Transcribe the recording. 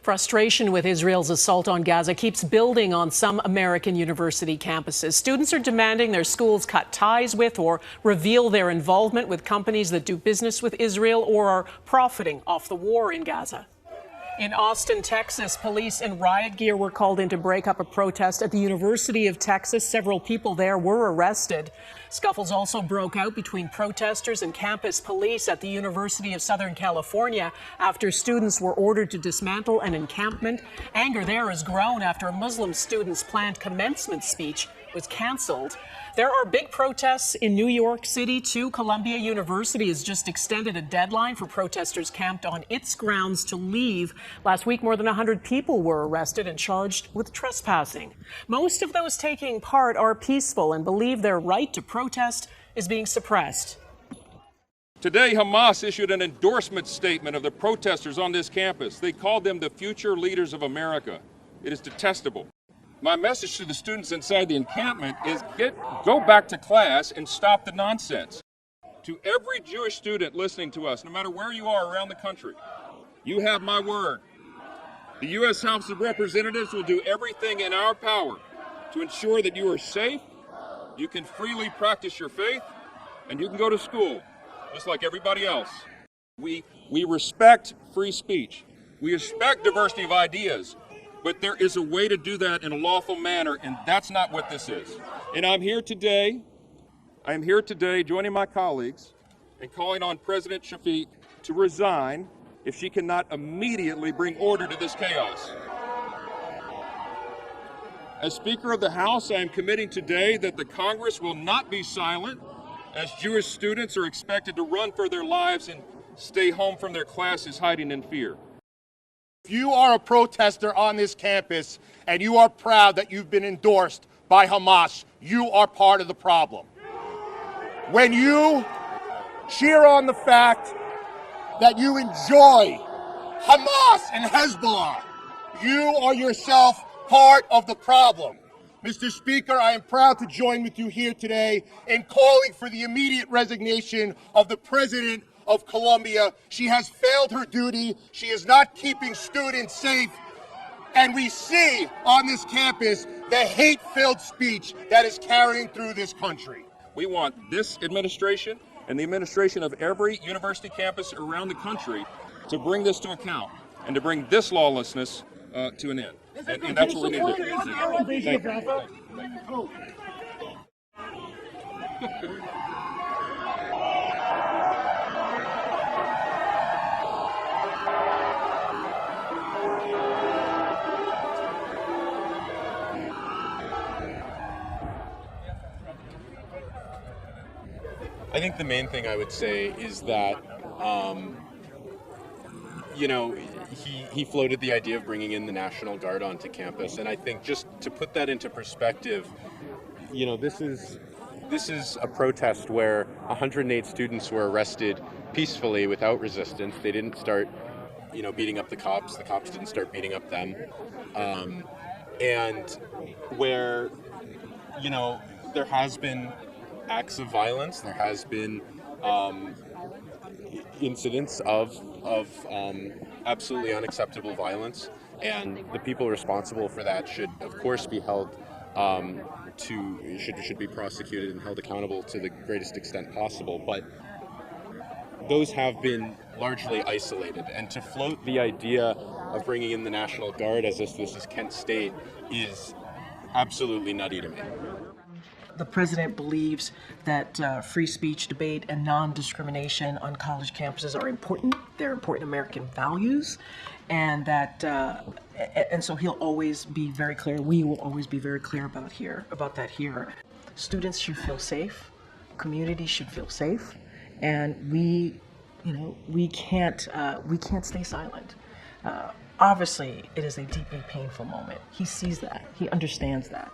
Frustration with Israel's assault on Gaza keeps building on some American university campuses. Students are demanding their schools cut ties with or reveal their involvement with companies that do business with Israel or are profiting off the war in Gaza. In Austin, Texas, police in riot gear were called in to break up a protest at the University of Texas. Several people there were arrested. Scuffles also broke out between protesters and campus police at the University of Southern California after students were ordered to dismantle an encampment. Anger there has grown after a Muslim student's planned commencement speech was canceled. There are big protests in New York City, too. Columbia University has just extended a deadline for protesters camped on its grounds to leave. Last week, more than 100 people were arrested and charged with trespassing. Most of those taking part are peaceful and believe their right to protest is being suppressed. Today, Hamas issued an endorsement statement of the protesters on this campus. They called them the future leaders of America. It is detestable. My message to the students inside the encampment is go back to class and stop the nonsense. To every Jewish student listening to us, no matter where you are around the country, you have my word. The U.S. House of Representatives will do everything in our power to ensure that you are safe, you can freely practice your faith, and you can go to school, just like everybody else. We respect free speech. We respect diversity of ideas. But there is a way to do that in a lawful manner, and that's not what this is. And I'm here today joining my colleagues and calling on President Shafiq to resign if she cannot immediately bring order to this chaos. As Speaker of the House, I am committing today that the Congress will not be silent as Jewish students are expected to run for their lives and stay home from their classes hiding in fear. If you are a protester on this campus and you are proud that you've been endorsed by Hamas, you are part of the problem. When you cheer on the fact that you enjoy Hamas and Hezbollah, you are yourself part of the problem. Mr. Speaker, I am proud to join with you here today in calling for the immediate resignation of the President of Columbia. She has failed her duty. She is not keeping students safe. And we see on this campus the hate-filled speech that is carrying through this country. We want this administration and the administration of every university campus around the country to bring this to account and to bring this lawlessness to an end. And that's what we need to do. Thank you. I think the main thing I would say is that, he floated the idea of bringing in the National Guard onto campus, and I think just to put that into perspective, this is a protest where 108 students were arrested peacefully without resistance. They didn't start, beating up the cops. The cops didn't start beating up them, and where, there has been acts of violence. There has been incidents of absolutely unacceptable violence, and the people responsible for that should, of course, be held should be prosecuted and held accountable to the greatest extent possible. But those have been largely isolated, and to float the idea of bringing in the National Guard as if this is Kent State is absolutely nutty to me. The president believes that free speech, debate, and non-discrimination on college campuses are important. They're important American values, and that, and so he'll always be very clear. We will always be very clear about that here. Students should feel safe. Communities should feel safe, and we can't stay silent. Obviously, it is a deeply painful moment. He sees that. He understands that.